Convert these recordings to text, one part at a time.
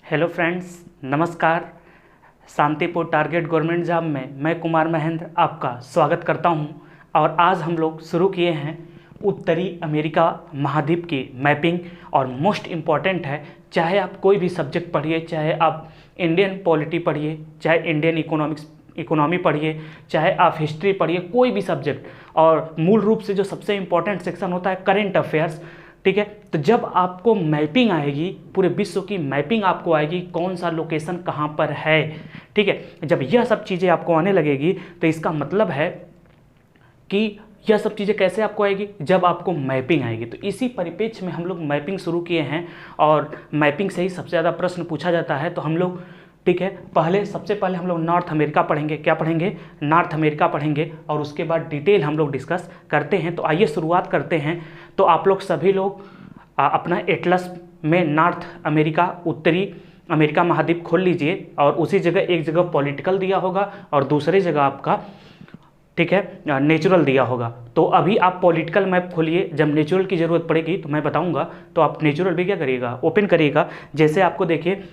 Hello friends, नमस्कार। Shantipur target government job में मैं कुमार महेंद्र आपका स्वागत करता हूं। और आज हम लोग शुरू किए हैं उत्तरी अमेरिका महाद्वीप की मैपिंग। और मोस्ट इम्पॉर्टेंट है, चाहे आप कोई भी सब्जेक्ट पढ़िए, चाहे आप इंडियन पॉलिटी पढ़िए, चाहे इंडियन इकोनॉमी पढ़िए, चाहे आप हिस्ट्री पढ़िए, कोई भी सब्जेक्ट। और मूल रूप से जो सबसे इम्पॉर्टेंट सेक्शन होता है करेंट अफेयर्स, ठीक है। तो जब आपको मैपिंग आएगी, पूरे विश्व की मैपिंग आपको आएगी, कौन सा लोकेशन कहाँ पर है, ठीक है। जब यह सब चीज़ें आपको आने लगेगी तो इसका मतलब है कि यह सब चीज़ें कैसे आपको आएगी, जब आपको मैपिंग आएगी। तो इसी परिप्रेक्ष्य में हम लोग मैपिंग शुरू किए हैं और मैपिंग से ही सबसे ज़्यादा प्रश्न पूछा जाता है। तो हम लोग, ठीक है, सबसे पहले हम लोग नॉर्थ अमेरिका पढ़ेंगे। क्या पढ़ेंगे? नॉर्थ अमेरिका पढ़ेंगे और उसके बाद डिटेल हम लोग डिस्कस करते हैं। तो आइए शुरुआत करते हैं। तो आप लोग सभी लोग अपना एटलस में नॉर्थ अमेरिका, उत्तरी अमेरिका महाद्वीप खोल लीजिए और उसी जगह एक जगह पॉलिटिकल दिया होगा और दूसरी जगह आपका, ठीक है, नेचुरल दिया होगा। तो अभी आप पॉलिटिकल मैप खोलिए, जब नेचुरल की ज़रूरत पड़ेगी तो मैं बताऊंगा, तो आप नेचुरल भी क्या करिएगा, ओपन करिएगा। जैसे आपको देखिए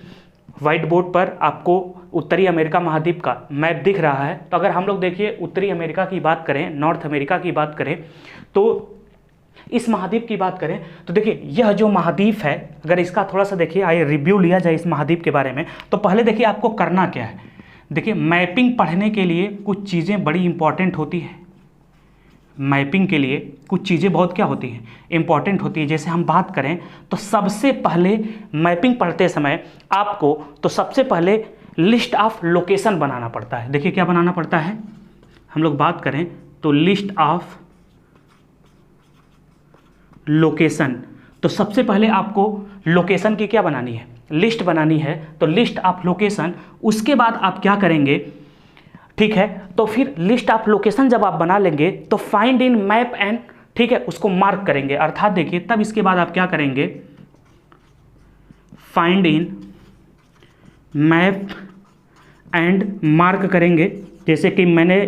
व्हाइट बोर्ड पर आपको उत्तरी अमेरिका महाद्वीप का मैप दिख रहा है। तो अगर हम लोग देखिए उत्तरी अमेरिका की बात करें, नॉर्थ अमेरिका की बात करें, तो इस महाद्वीप की बात करें तो देखिए यह जो महाद्वीप है, अगर इसका थोड़ा सा देखिए, आइए रिव्यू लिया जाए इस महाद्वीप के बारे में। तो पहले देखिए आपको करना क्या है। देखिए मैपिंग पढ़ने के लिए कुछ चीज़ें बड़ी इंपॉर्टेंट होती हैं। मैपिंग के लिए कुछ चीज़ें बहुत क्या होती हैं, इंपॉर्टेंट होती है। जैसे हम बात करें तो सबसे पहले मैपिंग पढ़ते समय आपको तो सबसे पहले लिस्ट ऑफ लोकेशन बनाना पड़ता है। देखिए क्या बनाना पड़ता है, हम लोग बात करें तो लिस्ट ऑफ लोकेशन। तो सबसे पहले आपको लोकेशन की क्या बनानी है, लिस्ट बनानी है। तो लिस्ट ऑफ लोकेशन, उसके बाद आप क्या करेंगे, ठीक है। तो फिर लिस्ट ऑफ लोकेशन जब आप बना लेंगे तो फाइंड इन मैप एंड, ठीक है, उसको मार्क करेंगे। अर्थात देखिए तब इसके बाद आप क्या करेंगे, find in map and mark करेंगे। जैसे कि मैंने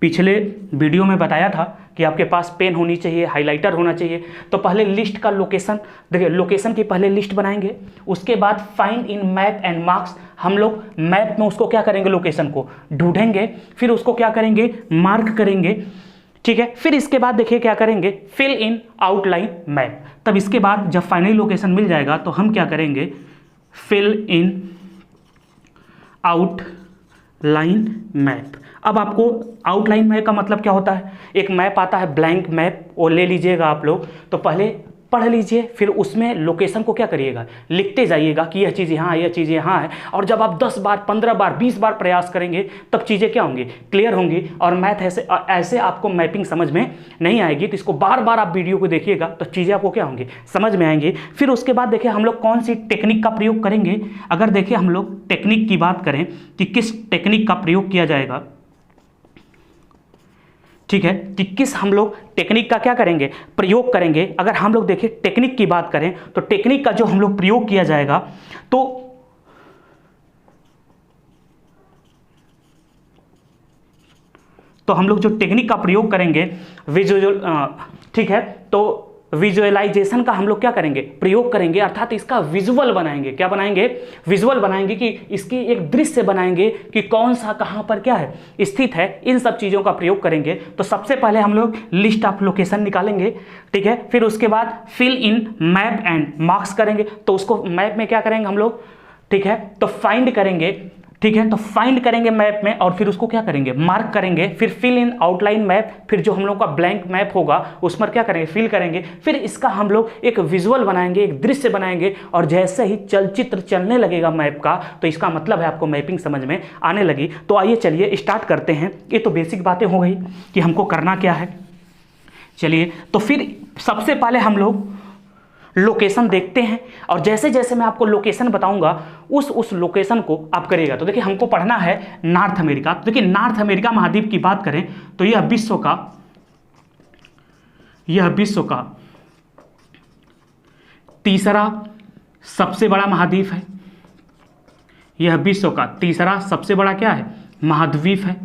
पिछले वीडियो में बताया था कि आपके पास पेन होनी चाहिए, हाइलाइटर होना चाहिए। तो पहले लिस्ट का लोकेशन, देखिए लोकेशन की पहले लिस्ट बनाएंगे, उसके बाद find in map and marks, हम लोग मैप में उसको क्या करेंगे, लोकेशन को ढूंढेंगे, फिर उसको क्या करेंगे, मार्क करेंगे, ठीक है। फिर इसके बाद देखिए क्या करेंगे, फिल इन आउटलाइन मैप। तब इसके बाद जब फाइनली लोकेशन मिल जाएगा तो हम क्या करेंगे, फिल इन आउटलाइन मैप। अब आपको आउटलाइन मैप का मतलब क्या होता है, एक मैप आता है ब्लैंक मैप, वो ले लीजिएगा आप लोग। तो पहले पढ़ लीजिए, फिर उसमें लोकेशन को क्या करिएगा, लिखते जाइएगा कि यह चीज़ यहाँ है, यह चीज़ यहाँ है। और जब आप 10 बार, 15 बार, 20 बार प्रयास करेंगे तब चीज़ें क्या होंगी, क्लियर होंगी। और मैथ ऐसे आपको मैपिंग समझ में नहीं आएगी। तो इसको बार बार आप वीडियो को देखिएगा तो चीज़ें आपको क्या होंगी, समझ में आएंगी। फिर उसके बाद देखिए हम लोग कौन सी टेक्निक का प्रयोग करेंगे। अगर देखिए हम लोग टेक्निक की बात करें कि किस टेक्निक का प्रयोग किया जाएगा, ठीक है, कि किस हम लोग टेक्निक का क्या करेंगे, प्रयोग करेंगे। अगर हम लोग देखिए टेक्निक की बात करें तो टेक्निक का जो हम लोग प्रयोग किया जाएगा तो हम लोग जो टेक्निक का प्रयोग करेंगे ठीक है, तो विजुअलाइजेशन का हम लोग क्या करेंगे, प्रयोग करेंगे। अर्थात इसका विजुअल बनाएंगे। क्या बनाएंगे, विजुअल बनाएंगे, कि इसकी एक दृश्य बनाएंगे कि कौन सा कहां पर क्या है, स्थित है। इन सब चीज़ों का प्रयोग करेंगे। तो सबसे पहले हम लोग लिस्ट ऑफ लोकेशन निकालेंगे, ठीक है। फिर उसके बाद fill in map and marks करेंगे। तो उसको मैप में क्या करेंगे हम लोग, ठीक है, तो फाइंड करेंगे, ठीक है। तो फाइंड करेंगे मैप में और फिर उसको क्या करेंगे, मार्क करेंगे। फिर फिल इन आउटलाइन मैप, फिर जो हम लोग का ब्लैंक मैप होगा उस पर क्या करेंगे, फिल करेंगे। फिर इसका हम लोग एक विजुअल बनाएंगे, एक दृश्य बनाएंगे। और जैसे ही चलचित्र चलने लगेगा मैप का, तो इसका मतलब है आपको मैपिंग समझ में आने लगी। तो आइए चलिए स्टार्ट करते हैं। ये तो बेसिक बातें हो गई कि हमको करना क्या है। चलिए, तो फिर सबसे पहले हम लोग लोकेशन देखते हैं और जैसे जैसे मैं आपको लोकेशन बताऊंगा उस लोकेशन को आप करिएगा। तो देखिए हमको पढ़ना है नॉर्थ अमेरिका। तो देखिए नॉर्थ अमेरिका महाद्वीप की बात करें तो यह विश्व का तीसरा सबसे बड़ा महाद्वीप है। यह विश्व का तीसरा सबसे बड़ा क्या है, महाद्वीप है।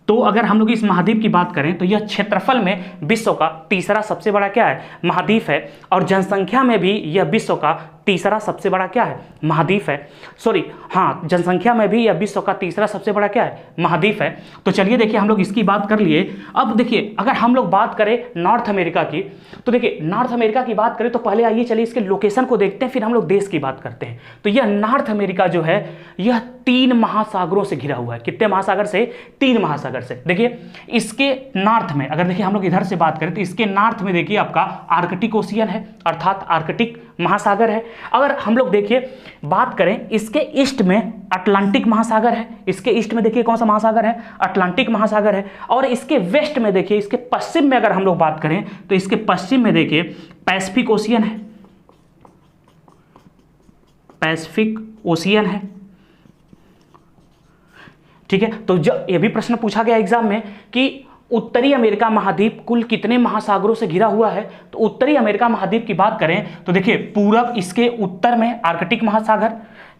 तो अगर हम लोग इस महाद्वीप की बात करें तो यह क्षेत्रफल में विश्व का तीसरा सबसे बड़ा क्या है, महाद्वीप है। और जनसंख्या में भी यह विश्व का तीसरा सबसे बड़ा क्या है, महाद्वीप है। सॉरी, हाँ, जनसंख्या में भी यह विश्व का तीसरा सबसे बड़ा क्या है, महाद्वीप है। तो चलिए देखिए हम लोग इसकी बात कर लिए। अब देखिए अगर हम लोग बात करें नॉर्थ अमेरिका की, तो देखिए नॉर्थ अमेरिका की बात करें तो पहले आइए चलिए इसके लोकेशन को देखते हैं, फिर हम लोग देश की बात करते हैं। तो यह नॉर्थ अमेरिका जो है यह 3 महासागरों से घिरा हुआ है। कितने महासागर से, 3 महासागर से। देखिए इसके नॉर्थ में अगर देखिए हम लोग इधर से बात करें तो इसके नॉर्थ में देखिए आपका आर्कटिक ओशियन है, अर्थात आर्कटिक महासागर है। अगर हम लोग देखिए बात करें इसके ईस्ट में अटलांटिक महासागर है। इसके ईस्ट में देखिए कौन सा महासागर है, अटलांटिक महासागर है। और इसके वेस्ट में देखिए, इसके पश्चिम में अगर हम लोग बात करें तो इसके पश्चिम में देखिए पैसिफिक ओशियन है, पैसिफिक ओशियन है। ठीक है, तो ये भी प्रश्न पूछा गया एग्जाम में कि उत्तरी अमेरिका महाद्वीप कुल कितने महासागरों से घिरा हुआ है। तो उत्तरी अमेरिका महाद्वीप की बात करें तो देखिए पूरब, इसके उत्तर में आर्कटिक महासागर,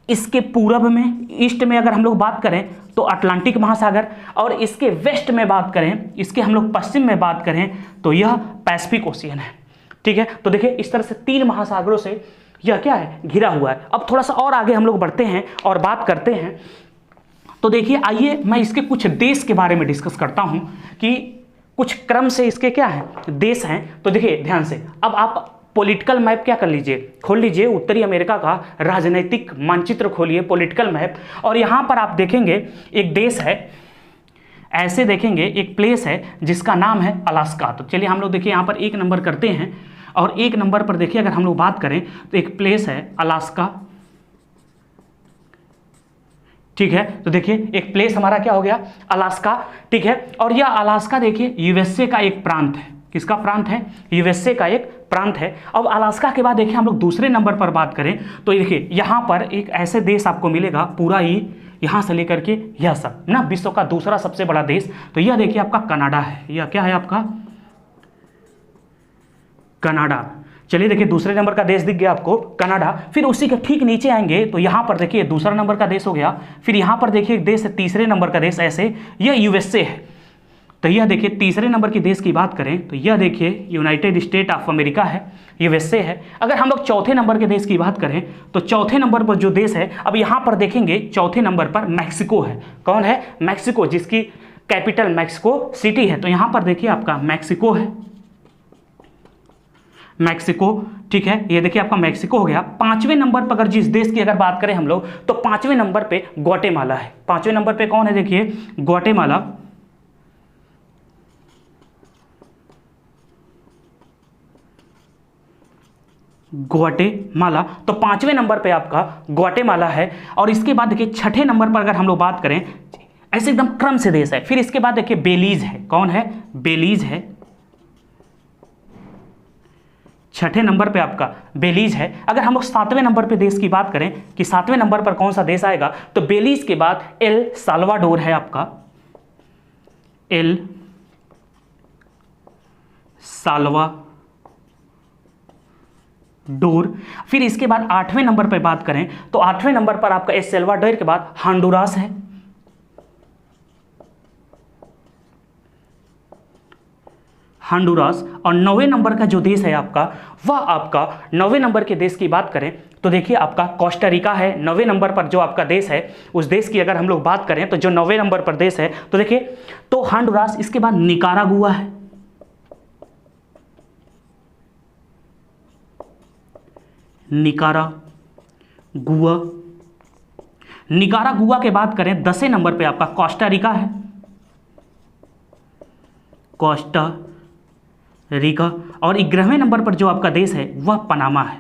इसके पूरब में ईस्ट में अगर हम लोग बात करें तो अटलांटिक महासागर, और इसके वेस्ट में बात करें, इसके हम लोग पश्चिम में बात करें तो यह पैसिफिक ओशियन है। ठीक है, तो देखिए इस तरह से 3 महासागरों से यह क्या है, घिरा हुआ है। अब थोड़ा सा और आगे हम लोग बढ़ते हैं और बात करते हैं। तो देखिए आइए मैं इसके कुछ देश के बारे में डिस्कस करता हूं कि कुछ क्रम से इसके क्या हैं, देश हैं। तो देखिए ध्यान से, अब आप पॉलिटिकल मैप क्या कर लीजिए, खोल लीजिए, उत्तरी अमेरिका का राजनीतिक मानचित्र खोलिए, पॉलिटिकल मैप, और यहां पर आप देखेंगे एक देश है, ऐसे देखेंगे एक प्लेस है जिसका नाम है अलास्का। तो चलिए हम लोग देखिए यहां पर 1 नंबर करते हैं, और 1 नंबर पर देखिए अगर हम लोग बात करें तो एक प्लेस है अलास्का। ठीक है, तो देखिए एक प्लेस हमारा क्या हो गया, अलास्का। ठीक है, और यह अलास्का देखिए यूएसए का एक प्रांत है। किसका प्रांत है, यूएसए का एक प्रांत है। अब अलास्का के बाद देखिए हम लोग दूसरे नंबर पर बात करें तो देखिए यहां पर एक ऐसे देश आपको मिलेगा, पूरा ही यहां से लेकर के यह सब ना विश्व का दूसरा सबसे बड़ा देश। तो यह देखिए आपका कनाडा है। यह क्या है आपका, कनाडा। चलिए देखिए दूसरे नंबर का देश दिख गया आपको, कनाडा। फिर उसी के ठीक नीचे आएंगे तो यहां पर देखिए दूसरा नंबर का देश हो गया। फिर यहां पर देखिए एक देश है तीसरे नंबर का देश, ऐसे यह यूएसए है। तो यह देखिए तीसरे नंबर की देश की बात करें तो यह देखिए यूनाइटेड स्टेट ऑफ अमेरिका है, यूएसए है। अगर हम लोग चौथे नंबर के देश की बात करें तो चौथे नंबर पर जो देश है, अब यहां पर देखेंगे चौथे नंबर पर मैक्सिको है। कौन है, मैक्सिको, जिसकी कैपिटल मैक्सिको सिटी है। तो यहां पर देखिए आपका मैक्सिको है, मैक्सिको। ठीक है, ये देखिए आपका मैक्सिको हो गया। 5वें नंबर पर अगर जिस देश की अगर बात करें हम लोग तो 5वें नंबर पे ग्वाटेमाला है। 5वें नंबर पे कौन है, देखिए ग्वाटेमाला। ग्वाटेमाला, तो 5वें नंबर पे आपका ग्वाटेमाला है। और इसके बाद देखिए छठे नंबर पर अगर हम लोग बात करें, ऐसे एकदम क्रम से देश है। फिर इसके बाद देखिए बेलीज है। कौन है, बेलीज है। छठे नंबर पे आपका बेलीज है। अगर हम लोग 7वें नंबर पे देश की बात करें कि 7वें नंबर पर कौन सा देश आएगा, तो बेलीज के बाद एल साल्वाडोर है आपका, एल साल्वाडोर। फिर इसके बाद 8वें नंबर पर बात करें तो 8वें नंबर पर आपका एल साल्वाडोर के बाद होंडुरास है, होंडुरास। और 9वें नंबर का जो देश है आपका, वह आपका 9वें नंबर के देश की बात करें तो देखिए आपका कोस्टा रिका है। 9वें नंबर पर जो आपका देश है, उस देश की अगर हम लोग बात करें तो जो 9वें नंबर पर देश है तो देखिए तो होंडुरास। इसके बाद निकारागुआ है, निकारागुआ। निकारागुआ के बात करें 10वें नंबर पे आपका कोस्टा रिका है, कोस्टा रिका। और 11वें नंबर पर जो आपका देश है वह पनामा है,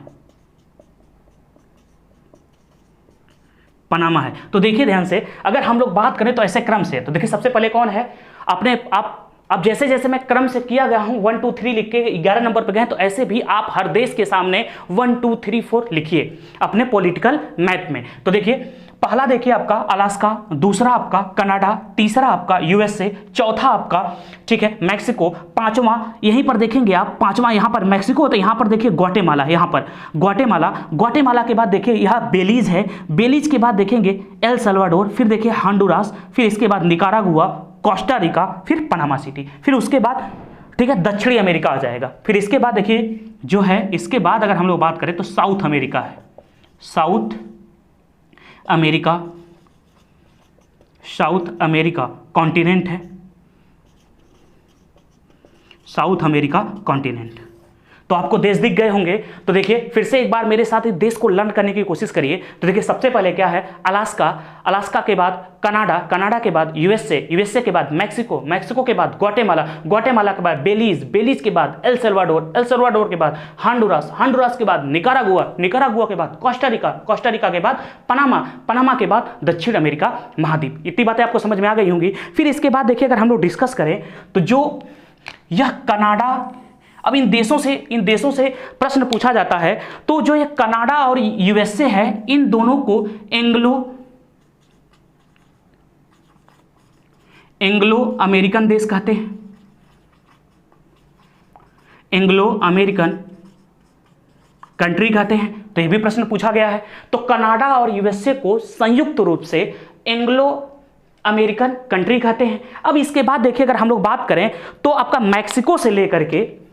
पनामा है। तो देखिए ध्यान से, अगर हम लोग बात करें तो ऐसे क्रम से, तो देखिए सबसे पहले कौन है, अपने आप अब जैसे जैसे मैं क्रम से किया गया हूं 1 2 3 लिख के 11 नंबर पर गए, तो ऐसे भी आप हर देश के सामने 1 2 3 4 लिखिए अपने पॉलिटिकल मैप में। तो देखिए पहला देखिए आपका अलास्का, दूसरा आपका कनाडा, तीसरा आपका यूएसए, चौथा आपका ठीक है मैक्सिको, पांचवा यहीं पर देखेंगे आप, पांचवा यहां पर मैक्सिको, तो यहां पर देखिए ग्वाटेमाला, यहां पर ग्वाटेमाला। ग्वाटेमाला के बाद देखिए यह बेलीज है, बेलीज के बाद देखेंगे एल साल्वाडोर, फिर देखिए होंडुरास, फिर इसके बाद निकारागुआ, कोस्टा रिका, फिर पनामा सिटी, फिर उसके बाद ठीक है दक्षिणी अमेरिका आ जाएगा। फिर इसके बाद देखिए जो है, इसके बाद अगर हम लोग बात करें तो साउथ अमेरिका है, साउथ अमेरिका कॉन्टिनेंट है, साउथ अमेरिका कॉन्टिनेंट। तो आपको देश दिख गए होंगे। तो देखिए फिर से एक बार मेरे साथ इस देश को लर्न करने की कोशिश करिए। तो देखिए सबसे पहले क्या है, अलास्का, अलास्का के बाद कनाडा, कनाडा के बाद यूएसए, यूएसए के बाद मैक्सिको, मैक्सिको के बाद ग्वाटेमाला, ग्वाटेमाला के बाद बेलीज, बेलीज के बाद एल सल्वाडोर, एल सल्वाडोर के बाद हॉन्डुरास, हॉन्डुरास के बाद निकारागुआ, निकारागुआ के बाद कोस्टारिका, कोस्टारिका के बाद पनामा, पनामा के बाद दक्षिण अमेरिका महाद्वीप। इतनी बातें आपको समझ में आ गई होंगी। फिर इसके बाद देखिए अगर हम लोग डिस्कस करें तो जो यह कनाडा, अब इन देशों से प्रश्न पूछा जाता है। तो जो ये कनाडा और यूएसए है, इन दोनों को एंग्लो अमेरिकन देश कहते हैं, एंग्लो अमेरिकन कंट्री कहते हैं। तो ये भी प्रश्न पूछा गया है। तो कनाडा और यूएसए को संयुक्त रूप से एंग्लो अमेरिकन कंट्री कहते हैं। अब इसके बाद देखिए अगर हम लोग बात करें तो आपका मैक्सिको से लेकर के,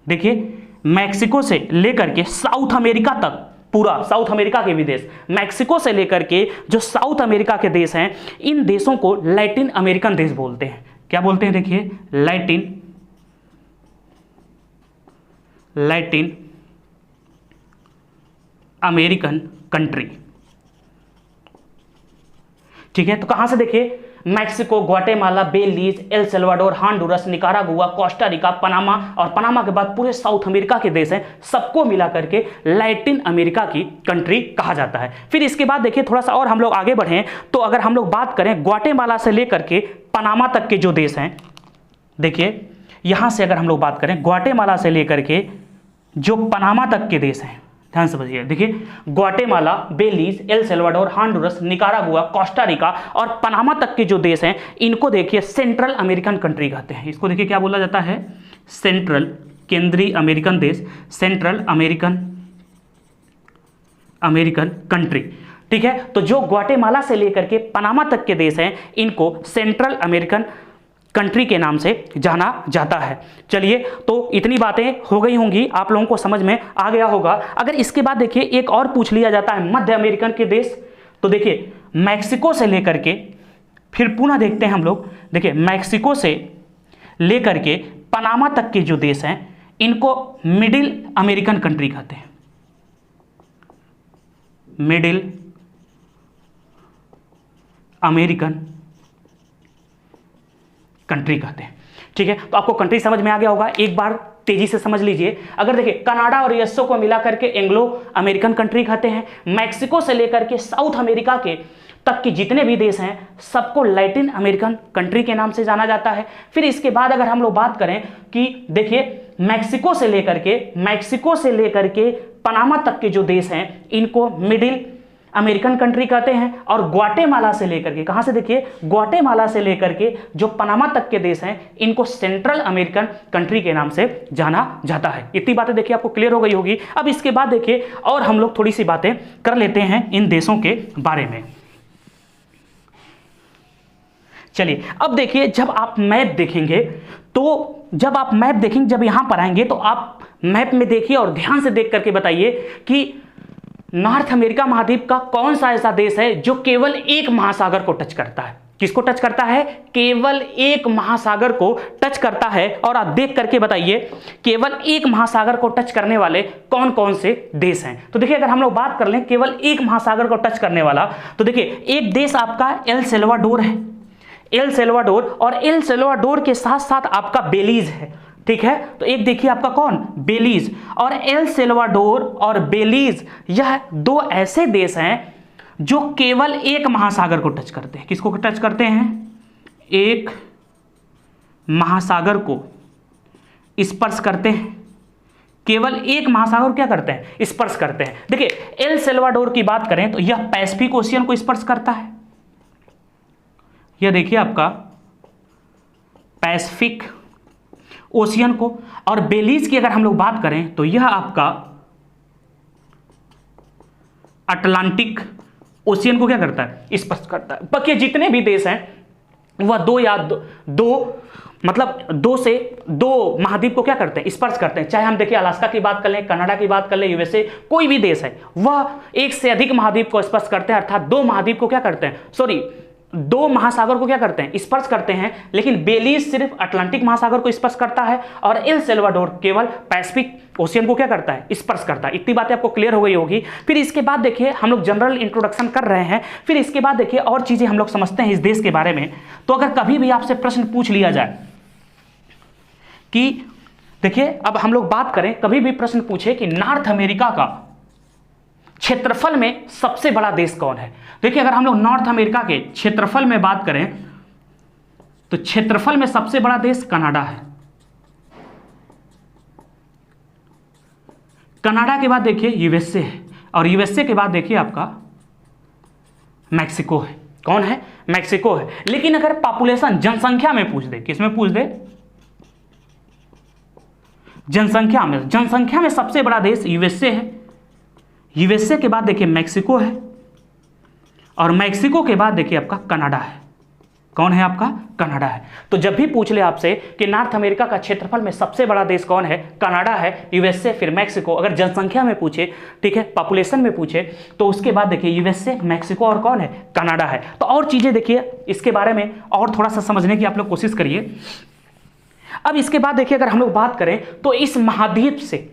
देखिए मैक्सिको से लेकर के साउथ अमेरिका तक, पूरा साउथ अमेरिका के भी देश, मैक्सिको से लेकर के जो साउथ अमेरिका के देश हैं, इन देशों को लैटिन अमेरिकन देश बोलते हैं। क्या बोलते हैं, देखिए लैटिन अमेरिकन कंट्री। ठीक है, तो कहां से देखिए, Mexico, Guatemala, Belize, El Salvador, Honduras, Nicaragua, Costa Rica, Panama, और पनामा के बाद पूरे साउथ अमेरिका के देश हैं, सबको मिला करके लैटिन अमेरिका की कंट्री कहा जाता है। फिर इसके बाद देखिए थोड़ा सा और हम लोग आगे बढ़ें तो अगर हम लोग बात करें ग्वाटेमाला से लेकर के पनामा तक के जो देश हैं, देखिए यहां से अगर हम लोग बात करें ग्वाटेमाला से लेकर के जो पनामा तक के देश हैं, ध्यान से समझिए, देखिए Guatemala, Belize, El Salvador, Honduras, Nicaragua, Costa Rica और पनामा तक के जो देश हैं, इनको देखिए सेंट्रल अमेरिकन कंट्री कहते हैं। इसको देखिए क्या बोला जाता है, सेंट्रल, केंद्रीय अमेरिकन देश, सेंट्रल अमेरिकन कंट्री। ठीक है, तो जो ग्वाटेमाला से लेकर के पनामा तक के देश हैं, इनको सेंट्रल अमेरिकन कंट्री के नाम से जाना जाता है। चलिए, तो इतनी बातें हो गई होंगी, आप लोगों को समझ में आ गया होगा। अगर इसके बाद देखिए एक और पूछ लिया जाता है मध्य अमेरिकन के देश, तो देखिए मैक्सिको से लेकर के, फिर पुनः देखते हैं हम लोग, देखिए मैक्सिको से लेकर के पनामा तक के जो देश हैं, इनको मिडिल अमेरिकन कंट्री कहते हैं, मिडिल अमेरिकन कंट्री कहते हैं। ठीक है, तो आपको कंट्री समझ में आ गया होगा। एक बार तेजी से समझ लीजिए। अगर देखिए कनाडा और यूएसए को मिला करके एंग्लो अमेरिकन कंट्री कहते हैं, मैक्सिको से लेकर के साउथ अमेरिका के तक के जितने भी देश हैं, सबको लैटिन अमेरिकन कंट्री के नाम से जाना जाता है। फिर इसके बाद अगर हम लोग बात करें कि देखिए मैक्सिको से लेकर के पनामा तक के जो देश हैं, इनको मिडिल अमेरिकन कंट्री कहते हैं। और ग्वाटेमाला से लेकर के, कहां से देखिए, ग्वाटेमाला से लेकर के जो पनामा तक के देश हैं, इनको सेंट्रल अमेरिकन कंट्री के नाम से जाना जाता है। इतनी बातें देखिए आपको क्लियर हो गई होगी। अब इसके बाद देखिए और हम लोग थोड़ी सी बातें कर लेते हैं इन देशों के बारे में। चलिए, अब देखिए जब आप मैप देखेंगे, जब यहां पर आएंगे तो आप मैप में देखिए और ध्यान से देख करके बताइए कि नॉर्थ अमेरिका महाद्वीप का कौन सा ऐसा देश है जो केवल एक महासागर को टच करता है। किसको टच करता है, केवल एक महासागर को टच करता है। और आप देख करके बताइए केवल एक महासागर को टच करने वाले कौन कौन से देश हैं। तो देखिए अगर हम लोग बात कर लें केवल एक महासागर को टच करने वाला, तो देखिए एक देश आपका एल सल्वाडोर है, एल सल्वाडोर, और एल सल्वाडोर के साथ साथ आपका बेलीज है। ठीक है, तो एक देखिए आपका कौन, बेलीज, और एल सल्वाडोर और बेलीज, यह दो ऐसे देश हैं जो केवल एक महासागर को टच करते हैं। किसको टच करते हैं, एक महासागर को स्पर्श करते हैं। केवल एक महासागर क्या करते हैं, स्पर्श करते हैं। देखिए एल सल्वाडोर की बात करें तो यह पैसिफिक ओशियन को स्पर्श करता है। यह देखिए आपका पैसिफिक ओशियन को। और बेलीज की अगर हम लोग बात करें तो यह आपका अटलांटिक ओशियन को क्या करता है, स्पर्श करता है। बाकी जितने भी देश हैं वह दो मतलब दो महाद्वीप को क्या करते हैं, स्पर्श करते हैं। चाहे हम देखिए अलास्का की बात कर लें, कनाडा की बात कर लें, यूएसए, कोई भी देश है वह एक से अधिक महाद्वीप को स्पर्श करते हैं, अर्थात दो महाद्वीप को क्या करते हैं, सॉरी दो महासागर को क्या करते हैं, स्पर्श करते हैं। लेकिन बेलीज सिर्फ अटलांटिक महासागर को स्पर्श करता है और एल सल्वाडोर केवल पैसिफिक ओशियन को क्या करता है, स्पर्श करता है। इतनी बातें आपको क्लियर हो गई होगी। फिर इसके बाद देखिए हम लोग जनरल इंट्रोडक्शन कर रहे हैं, फिर इसके बाद देखिए और चीजें हम लोग समझते हैं इस देश के बारे में। तो अगर कभी भी आपसे प्रश्न पूछ लिया जाए कि देखिए अब हम लोग बात करें, कभी भी प्रश्न पूछे कि नॉर्थ अमेरिका का क्षेत्रफल में सबसे बड़ा देश कौन है। देखिए अगर हम लोग नॉर्थ अमेरिका के क्षेत्रफल में बात करें तो क्षेत्रफल में सबसे बड़ा देश कनाडा है। कनाडा के बाद देखिए यूएसए है और यूएसए के बाद देखिए आपका मैक्सिको है। कौन है, मैक्सिको है। लेकिन अगर पॉपुलेशन जनसंख्या में पूछ दे, किसमें पूछ दे, जनसंख्या में सबसे बड़ा देश यूएसए है। यूएसए के बाद देखिए मैक्सिको है और मैक्सिको के बाद देखिए आपका कनाडा है। कौन है आपका, कनाडा है। तो जब भी पूछ ले आपसे कि नॉर्थ अमेरिका का क्षेत्रफल में सबसे बड़ा देश कौन है, कनाडा है, यूएसए, फिर मैक्सिको। अगर जनसंख्या में पूछे, ठीक है, पॉपुलेशन में पूछे, तो उसके बाद देखिए यूएसए, मैक्सिको और कौन है, कनाडा है। तो और चीजें देखिए इसके बारे में और थोड़ा सा समझने की आप लोग कोशिश करिए। अब इसके बाद देखिए अगर हम लोग बात करें तो इस महाद्वीप से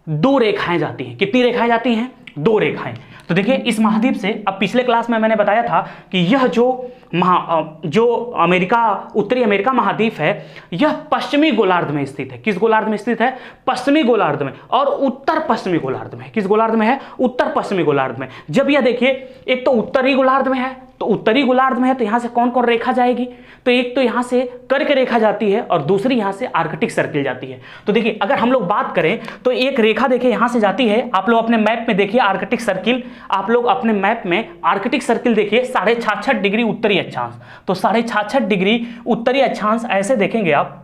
दो रेखाएं जाती हैं। कितनी रेखाएं जाती हैं, दो रेखाएं। तो देखिए इस महाद्वीप से, अब पिछले क्लास में मैंने बताया था कि यह जो अमेरिका, उत्तरी अमेरिका महाद्वीप है, यह पश्चिमी गोलार्ध में स्थित है। किस गोलार्ध में स्थित है, पश्चिमी गोलार्ध में। और उत्तर पश्चिमी गोलार्ध में, किस गोलार्ध में है, उत्तर पश्चिमी गोलार्ध में। जब यह देखिए एक तो उत्तरी गोलार्ध में है, तो उत्तरी गोलार्ध में है तो यहां से कौन कौन रेखा जाएगी, तो एक तो यहां से कर्क रेखा जाती है और दूसरी यहां से आर्कटिक सर्किल जाती है। तो देखिए अगर हम लोग बात करें तो एक रेखा देखिए यहां से जाती है, आप लोग अपने मैप में देखिए आर्कटिक सर्किल, आप लोग अपने मैप में आर्कटिक सर्किल देखिए 66.5 डिग्री उत्तरी अक्षांश। तो 66.5 डिग्री उत्तरी अक्षांश ऐसे देखेंगे आप,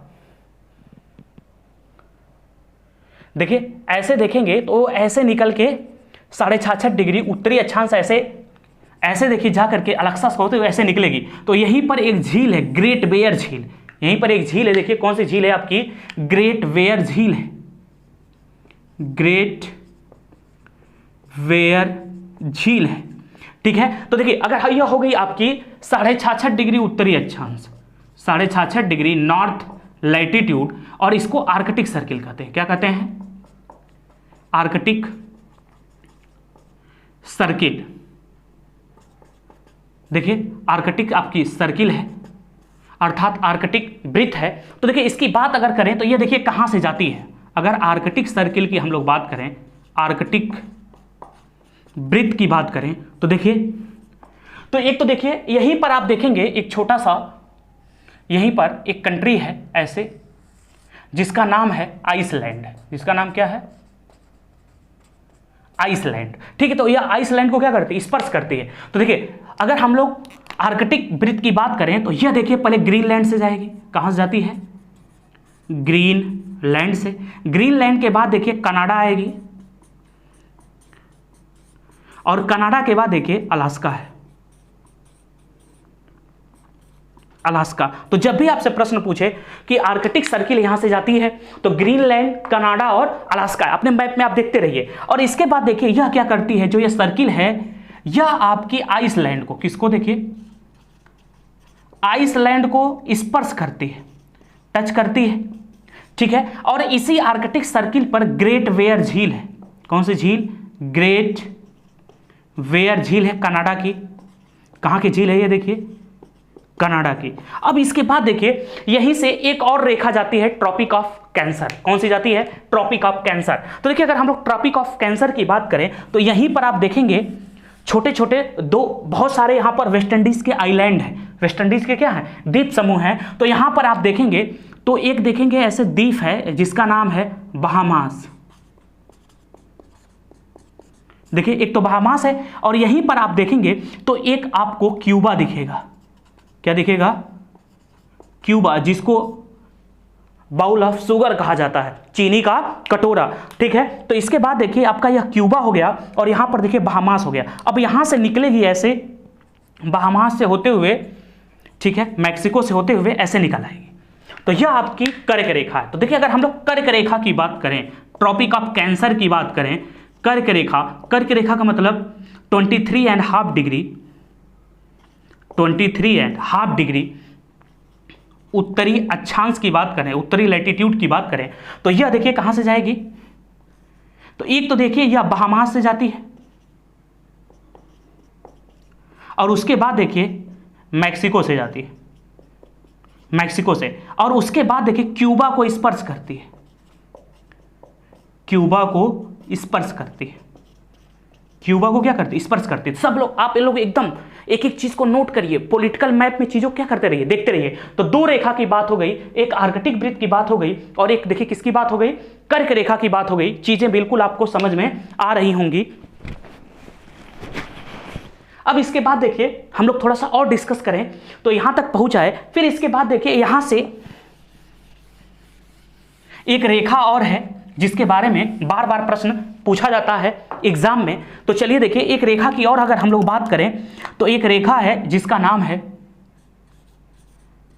देखिए ऐसे देखेंगे तो ऐसे निकल के 66.5 डिग्री उत्तरी अक्षांश ऐसे देखिए जा करके अलेक्सा होते हुए ऐसे निकलेगी। तो यहीं पर एक झील है, ग्रेट बेयर झील। यहीं पर एक झील है, देखिए कौन सी झील है आपकी, ग्रेट बेयर झील है, ग्रेट बेयर झील है, ठीक है। तो देखिए अगर यह हो गई आपकी 66.5 डिग्री उत्तरी अक्षांश, 66.5 डिग्री नॉर्थ लैटिट्यूड, और इसको आर्कटिक सर्किल कहते हैं। क्या कहते हैं, आर्कटिक सर्किल। देखिए आर्कटिक आपकी सर्किल है, अर्थात आर्कटिक वृत्त है। तो देखिए इसकी बात अगर करें तो ये देखिए कहां से जाती है। अगर आर्कटिक सर्किल की हम लोग बात करें, आर्कटिक वृत्त की बात करें तो देखिए, तो एक तो देखिए यहीं पर आप देखेंगे एक छोटा सा, यहीं पर एक कंट्री है ऐसे जिसका नाम है आइसलैंड। जिसका नाम क्या है, आइसलैंड, ठीक है। तो यह आइसलैंड को क्या करती है, स्पर्श करती है। तो देखिए अगर हम लोग आर्कटिक वृत्त की बात करें तो यह देखिए पहले ग्रीनलैंड से जाएगी। कहां से जाती है, ग्रीनलैंड से। ग्रीनलैंड के बाद देखिए कनाडा आएगी और कनाडा के बाद देखिए अलास्का है, अलास्का। तो जब भी आपसे प्रश्न पूछे कि आर्कटिक सर्किल यहां से जाती है तो ग्रीनलैंड, कनाडा और अलास्का, अपने मैप में आप देखते रहिए। और इसके बाद देखिए यह क्या करती है, जो यह सर्किल है यह आपकी आइसलैंड को, किसको देखिए, आइसलैंड को स्पर्श करती है, टच करती है, ठीक है। और इसी आर्कटिक सर्किल पर ग्रेट बेयर झील है। कौन सी झील, ग्रेट बेयर झील है कनाडा की। कहां की झील है ये देखिए, कनाडा की। अब इसके बाद देखिए यहीं से एक और रेखा जाती है, ट्रॉपिक ऑफ कैंसर। कौन सी जाती है, ट्रॉपिक ऑफ कैंसर। तो देखिए अगर हम लोग ट्रॉपिक ऑफ कैंसर की बात करें तो यहीं पर आप देखेंगे छोटे छोटे दो, बहुत सारे यहां पर वेस्ट इंडीज के आइलैंड है, वेस्ट इंडीज के क्या है, द्वीप समूह हैं। तो यहां पर आप देखेंगे तो एक देखेंगे ऐसे द्वीप है जिसका नाम है बहामास। देखिए एक तो बहामास है और यहीं पर आप देखेंगे तो एक आपको क्यूबा दिखेगा। क्या दिखेगा, क्यूबा, जिसको बाउल ऑफ शुगर कहा जाता है, चीनी का कटोरा, ठीक है। तो इसके बाद देखिए आपका यह क्यूबा हो गया और यहां पर देखिए बहामास हो गया। अब यहां से निकलेगी ऐसे, बहामास से होते हुए, ठीक है, मैक्सिको से होते हुए ऐसे निकल आएगी। तो यह आपकी कर्क रेखा है। तो देखिए अगर हम लोग कर्क रेखा की बात करें, ट्रॉपिक ऑफ कैंसर की बात करें, कर्क रेखा का मतलब 23.5 डिग्री, 23.5 डिग्री उत्तरी अक्षांश की बात करें, उत्तरी लैटिट्यूड की बात करें, तो यह देखिए कहां से जाएगी, तो एक तो देखिए यह बहामास से जाती है, और उसके बाद देखिए मैक्सिको से जाती है, मैक्सिको से, और उसके बाद देखिए क्यूबा को स्पर्श करती है, क्यूबा को स्पर्श करती है, क्यूबा को क्या करती है, स्पर्श करती है। सब लोग, आप ये लोग एकदम एक एक चीज को नोट करिए, पॉलिटिकल मैप में चीजों क्या करते रहिए, देखते रहिए। तो दो रेखा की बात हो गई, एक आर्कटिक वृत्त की बात हो गई, और एक देखिए किसकी बात हो गई, कर्क रेखा की बात हो गई। चीजें बिल्कुल आपको समझ में आ रही होंगी। अब इसके बाद देखिए हम लोग थोड़ा सा और डिस्कस करें, तो यहां तक पहुंचा है। फिर इसके बाद देखिए यहां से एक रेखा और है जिसके बारे में बार बार प्रश्न पूछा जाता है एग्जाम में। तो चलिए देखिए एक रेखा की और अगर हम लोग बात करें, तो एक रेखा है जिसका नाम है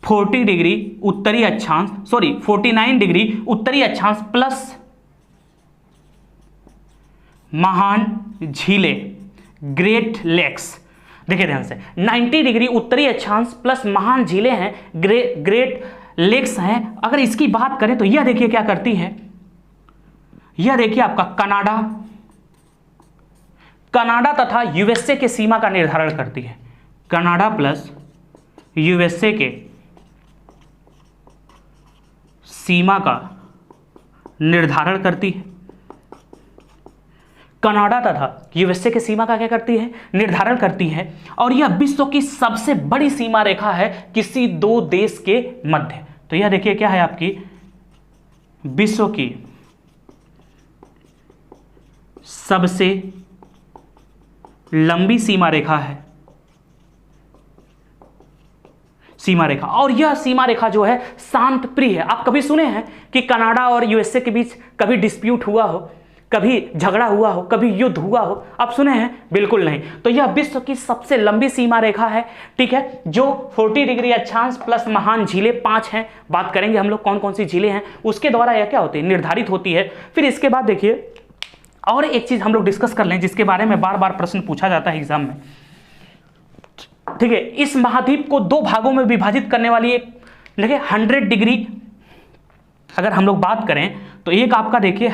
40 डिग्री उत्तरी अक्षांश, 49 डिग्री उत्तरी अक्षांश प्लस महान झीलें, ग्रेट लेक्स। देखिए ध्यान से, 90 डिग्री उत्तरी अक्षांश प्लस महान झीलें हैं, ग्रेट लेक्स हैं। अगर इसकी बात करें तो यह देखिए क्या करती है, यह देखिए आपका कनाडा तथा यूएसए के सीमा का निर्धारण करती है, कनाडा प्लस यूएसए के सीमा का निर्धारण करती है, कनाडा तथा यूएसए के सीमा का क्या करती है, निर्धारण करती है। और यह विश्व की सबसे बड़ी सीमा रेखा है किसी दो देश के मध्य। तो यह देखिए क्या है आपकी विश्व की सबसे लंबी सीमा रेखा है, सीमा रेखा। और यह सीमा रेखा जो है शांत प्रिय है। आप कभी सुने हैं कि कनाडा और यूएसए के बीच कभी डिस्प्यूट हुआ हो, कभी झगड़ा हुआ हो, कभी युद्ध हुआ हो? आप सुने हैं? बिल्कुल नहीं। तो यह विश्व की सबसे लंबी सीमा रेखा है, ठीक है, जो 40 डिग्री अक्षांश प्लस महान झीलें 5 हैं। बात करेंगे हम लोग कौन कौन सी झीलें हैं, उसके द्वारा यह क्या होती है, निर्धारित होती है। फिर इसके बाद देखिए और एक चीज हम लोग डिस्कस कर लें जिसके बारे में बार बार प्रश्न पूछा जाता है एग्जाम में, ठीक है। इस महाद्वीप को दो भागों में विभाजित करने वाली एक देखिए 100 डिग्री अगर हम लोग बात करें तो एक आपका देखिए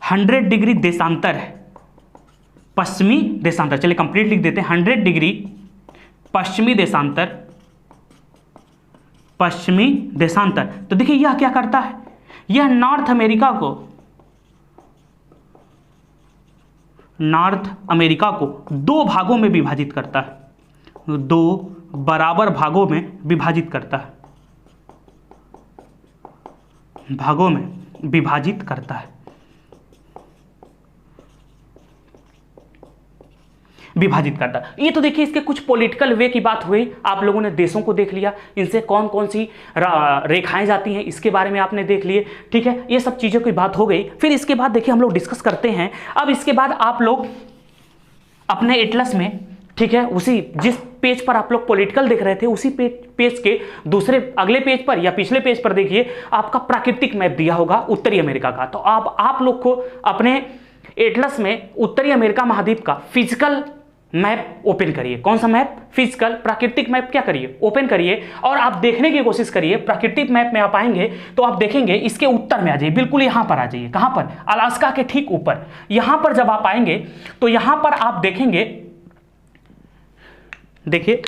100 डिग्री देशांतर है, पश्चिमी देशांतर। चलिए कंप्लीट लिख देते हैं, 100 डिग्री पश्चिमी देशांतर, पश्चिमी देशांतर। तो देखिए यह क्या करता है, यह नॉर्थ अमेरिका को दो भागों में विभाजित करता है, दो बराबर भागों में विभाजित करता है, भागों में विभाजित करता है, विभाजित करता है। ये तो देखिए इसके कुछ पॉलिटिकल वे की बात हुई, आप लोगों ने देशों को देख लिया, इनसे कौन कौन सी रेखाएं जाती हैं इसके बारे में आपने देख लिए, ठीक है, ये सब चीज़ों की बात हो गई। फिर इसके बाद देखिए हम लोग डिस्कस करते हैं। अब इसके बाद आप लोग अपने एटलस में, ठीक है, उसी जिस पेज पर आप लोग पॉलिटिकल देख रहे थे उसी पेज के दूसरे अगले पेज पर या पिछले पेज पर देखिए आपका प्राकृतिक मैप दिया होगा उत्तरी अमेरिका का। तो आप लोग को अपने एटलस में उत्तरी अमेरिका महाद्वीप का फिजिकल मैप ओपन करिए। कौन सा मैप? फिजिकल प्राकृतिक मैप क्या करिए, ओपन करिए, और आप देखने की कोशिश करिए। प्राकृतिक मैप में आप आएंगे तो आप देखेंगे इसके उत्तर में आ जाइए, बिल्कुल यहां पर आ जाइए। कहां पर? अलास्का के ठीक ऊपर। यहां पर जब आप आएंगे तो यहां पर आप देखेंगे, देखिए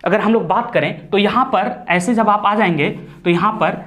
अगर हम लोग बात करें तो यहां पर ऐसे जब आप आ जाएंगे तो यहां पर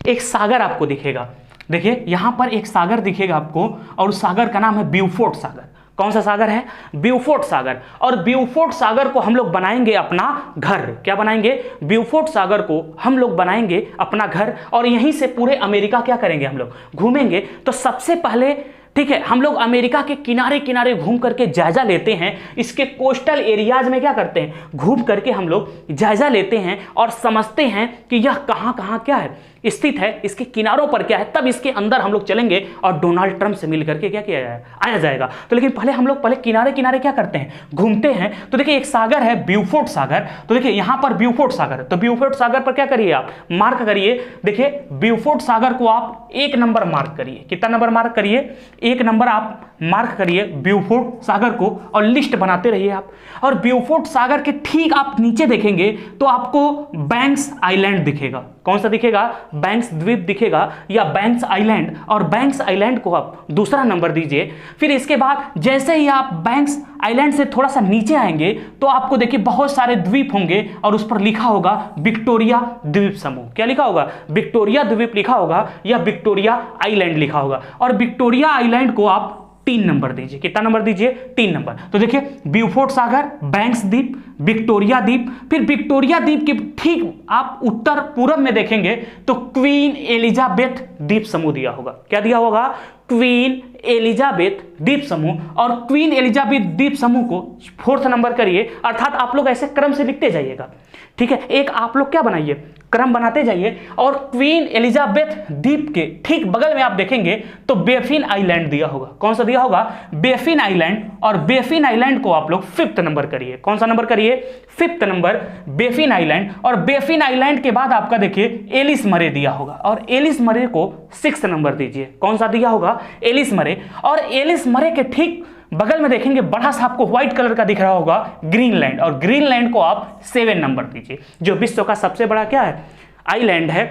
एक सागर आपको दिखेगा। देखिए यहां पर एक सागर दिखेगा आपको, और उस सागर का नाम है ब्यूफोर्ट सागर। कौन सा सागर है? ब्यूफोर्ट सागर। और ब्यूफोर्ट सागर को हम लोग बनाएंगे अपना घर। क्या बनाएंगे? ब्यूफोर्ट सागर को हम लोग बनाएंगे अपना घर, और यहीं से पूरे अमेरिका क्या करेंगे, हम लोग घूमेंगे। तो सबसे पहले, ठीक है, हम लोग अमेरिका के किनारे किनारे घूम करके जायजा लेते हैं, इसके कोस्टल एरियाज में क्या करते हैं, घूम करके हम लोग जायजा लेते हैं और समझते हैं कि यह कहां कहां क्या है, स्थित है, इसके किनारों पर क्या है, तब इसके अंदर हम लोग चलेंगे और डोनाल्ड ट्रंप से मिल करके क्या किया आया जाएगा। तो लेकिन पहले हम लोग किनारे किनारे क्या करते हैं, घूमते हैं। तो देखिए एक सागर है ब्यूफोर्ट सागर, तो देखिए यहां पर ब्यूफोर्ट सागर, तो ब्यूफोर्ट सागर पर क्या करिए आप, मार्क करिए। देखिए ब्यूफोर्ट सागर को आप 1 नंबर मार्क करिए। कितना नंबर मार्क करिए, 1 नंबर आप मार्क करिए ब्यूफोर्ट सागर को, और लिस्ट बनाते रहिए आप। और ब्यूफोर्ट सागर के ठीक आप नीचे देखेंगे तो आपको बैंक्स आइलैंड दिखेगा। कौन सा दिखेगा, बैंक्स द्वीप दिखेगा या बैंक्स आइलैंड, और बैंक्स आइलैंड को आप दूसरा नंबर दीजिए। फिर इसके बाद जैसे ही आप बैंक्स आइलैंड से थोड़ा सा नीचे आएंगे तो आपको देखिए बहुत सारे द्वीप होंगे और उस पर लिखा होगा विक्टोरिया द्वीप समूह। क्या लिखा होगा, विक्टोरिया द्वीप लिखा होगा या विक्टोरिया आइलैंड लिखा होगा। और विक्टोरिया आइलैंड को आप 3 नंबर दीजिए। कितना नंबर दीजिए, 3 नंबर। तो देखिए ब्यूफोर्ट सागर, बैंक्स द्वीप, विक्टोरिया द्वीप। फिर विक्टोरिया द्वीप के ठीक आप उत्तर पूर्व में देखेंगे तो क्वीन एलिजाबेथ द्वीप समूह दिया होगा। क्या दिया होगा, क्वीन एलिजाबेथ द्वीप समूह। और क्वीन एलिजाबेथ द्वीप समूह को 4th नंबर करिए, अर्थात आप लोग ऐसे क्रम से लिखते जाइएगा, ठीक है। एक आप लोग क्या बनाइए, क्रम बनाते जाइए। और क्वीन एलिजाबेथ द्वीप के ठीक बगल में आप देखेंगे तो बेफिन आइलैंड दिया होगा। कौन सा दिया होगा, बेफिन आइलैंड। और बेफिन आइलैंड को आप लोग 5th नंबर करिए। कौन सा नंबर करिए, 5th नंबर बेफिन आइलैंड। और बेफिन आइलैंड के बाद आपका देखिए एलिस मरे दिया होगा, और एलिस मरे को 6th नंबर दीजिए। कौन सा दिया होगा, एलिस मरे। और एलिस मरे के ठीक बगल में देखेंगे बड़ा सा आपको व्हाइट कलर का दिख रहा होगा ग्रीनलैंड, और ग्रीनलैंड को आप 7 नंबर दीजिए, जो विश्व का सबसे बड़ा क्या है, आइलैंड है,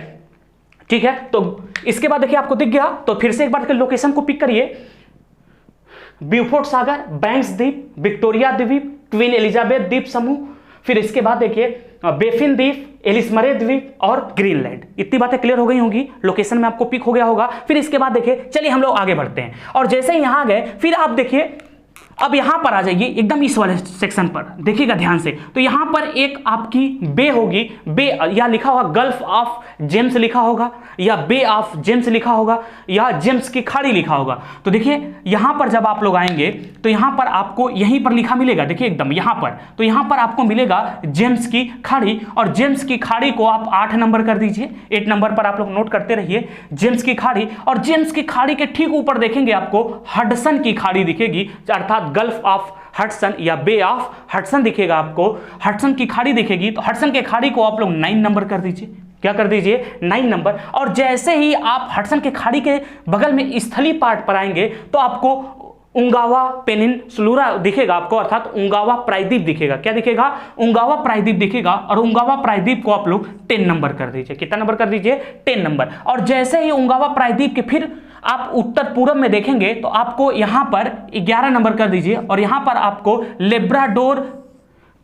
ठीक है। तो इसके बाद देखिए आपको दिख गया, तो फिर से एक बार लोकेशन को पिक करिए, ब्यूफोर्ट सागर, बैंक्स द्वीप, विक्टोरिया द्वीप, क्वीन एलिजाबेथ द्वीप समूह। फिर इसके बाद देखिए बेफिन द्वीप, एलिस मरे द्वीप और ग्रीनलैंड। इतनी बातें क्लियर हो गई होंगी, लोकेशन में आपको पिक हो गया होगा। फिर इसके बाद देखिए, चलिए हम लोग आगे बढ़ते हैं। और जैसे ही यहां गए फिर आप देखिए, अब यहां पर आ जाइए एकदम इस वाले सेक्शन पर, देखिएगा ध्यान से। तो यहां पर एक आपकी बे होगी, बे या लिखा होगा गल्फ ऑफ जेम्स लिखा होगा, या बे ऑफ जेम्स लिखा होगा, या जेम्स की खाड़ी लिखा होगा। तो देखिए यहां पर जब आप लोग आएंगे तो यहां पर आपको यहीं पर लिखा मिलेगा, देखिए एकदम यहां पर, तो यहां पर आपको मिलेगा जेम्स की खाड़ी। और जेम्स की खाड़ी को आप 8 नंबर कर दीजिए, 8 नंबर पर आप लोग नोट करते रहिए जेम्स की खाड़ी। और जेम्स की खाड़ी के ठीक ऊपर देखेंगे आपको हडसन की खाड़ी दिखेगी, अर्थात गल्फ ऑफ हडसन या बे ऑफ हडसन दिखेगा आपको, हडसन की खाड़ी दिखेगी। तो हडसन के खाड़ी को आप लोग 9 नंबर कर दीजिए। क्या कर दीजिए, 9 नंबर। और जैसे ही आप हडसन के खाड़ी के बगल में स्थलीय पार्ट पर आएंगे तो आपको उंगावा पेनिनसुला दिखेगा आपको, अर्थात उंगावा प्रायद्वीप दिखेगा। क्या दिखेगा, उंगावा प्रायद्वीप दिखेगा। और उंगावा प्रायद्वीप को आप लोग 10 नंबर कर दीजिए। कितना नंबर कर दीजिए, 10 नंबर। और जैसे ही उंगावा प्रायद्वीप के फिर आप उत्तर पूर्व में देखेंगे तो आपको यहां पर 11 नंबर कर दीजिए। और यहां पर आपको लेब्राडोर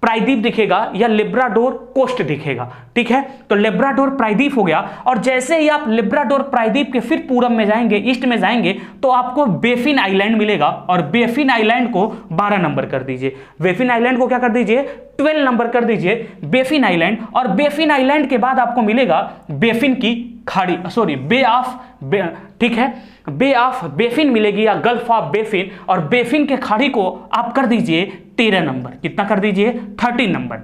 प्रायद्वीप दिखेगा या लेब्राडोर कोस्ट दिखेगा, ठीक है। तो लेब्राडोर प्रायद्वीप हो गया। और जैसे ही आप लेब्राडोर प्रायद्वीप के फिर पूरब में जाएंगे, ईस्ट में जाएंगे, तो आपको बेफिन आइलैंड मिलेगा। और बेफिन आइलैंड को 12 नंबर कर दीजिए। बेफिन आइलैंड को क्या कर दीजिए, 12 नंबर कर दीजिए बेफिन आइलैंड। और बेफिन आइलैंड के बाद आपको मिलेगा बेफिन की खाड़ी, सॉरी बे ऑफ, ठीक है, बे ऑफ बेफिन मिलेगी या गल्फ ऑफ बेफिन। और बेफिन के खाड़ी को आप कर दीजिए 13 नंबर। कितना कर दीजिए, 13 नंबर।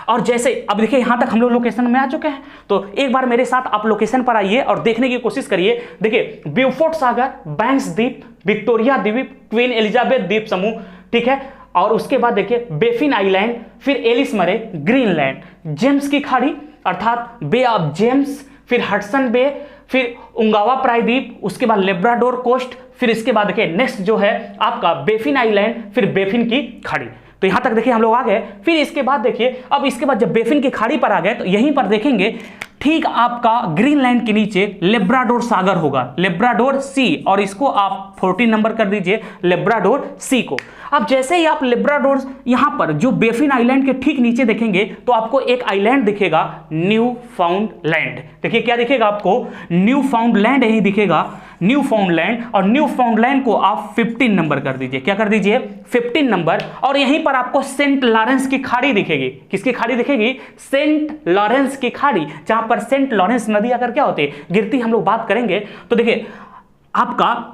और जैसे अब देखिए यहां तक हम लोग लोकेशन में आ चुके हैं, तो एक बार मेरे साथ आप लोकेशन पर आइए और देखने की कोशिश करिए। देखिए ब्यूफोर्ट सागर, बैंक्स द्वीप, विक्टोरिया द्वीप, क्वीन एलिजाबेथ द्वीप समूह, ठीक है। और उसके बाद देखिए बेफिन आइलैंड, फिर एलिस मरे, ग्रीनलैंड, जेम्स की खाड़ी अर्थात बे ऑफ जेम्स, फिर हडसन बे, फिर उंगावा प्रायद्वीप, उसके बाद लेब्राडोर कोस्ट, फिर इसके बाद देखिए नेक्स्ट जो है आपका बेफिन आइलैंड, फिर बेफिन की खाड़ी। तो यहां तक देखिए हम लोग आ गए। फिर इसके बाद देखिए, अब इसके बाद जब बेफिन की खाड़ी पर आ गए तो यहीं पर देखेंगे ठीक आपका ग्रीनलैंड के नीचे लेब्राडोर सागर होगा, लेब्राडोर सी, और इसको आप 14 नंबर कर दीजिए लेब्राडोर सी को। अब जैसे ही आप लेब्राडोर यहां पर जो बेफिन आइलैंड के ठीक नीचे देखेंगे तो आपको एक आइलैंड दिखेगा, न्यू फाउंड लैंड। देखिए क्या दिखेगा आपको, न्यू फाउंड लैंड यही दिखेगा, न्यू फाउंड लैंड। और न्यू फाउंड लैंड को आप 15 नंबर कर दीजिए। क्या कर दीजिए, 15 नंबर। और यहीं पर आपको सेंट लॉरेंस की खाड़ी दिखेगी। किसकी खाड़ी दिखेगी, सेंट लॉरेंस की खाड़ी, जहां पर सेंट लॉरेंस नदी अगर क्या होती है गिरती, हम लोग बात करेंगे। तो देखिए आपका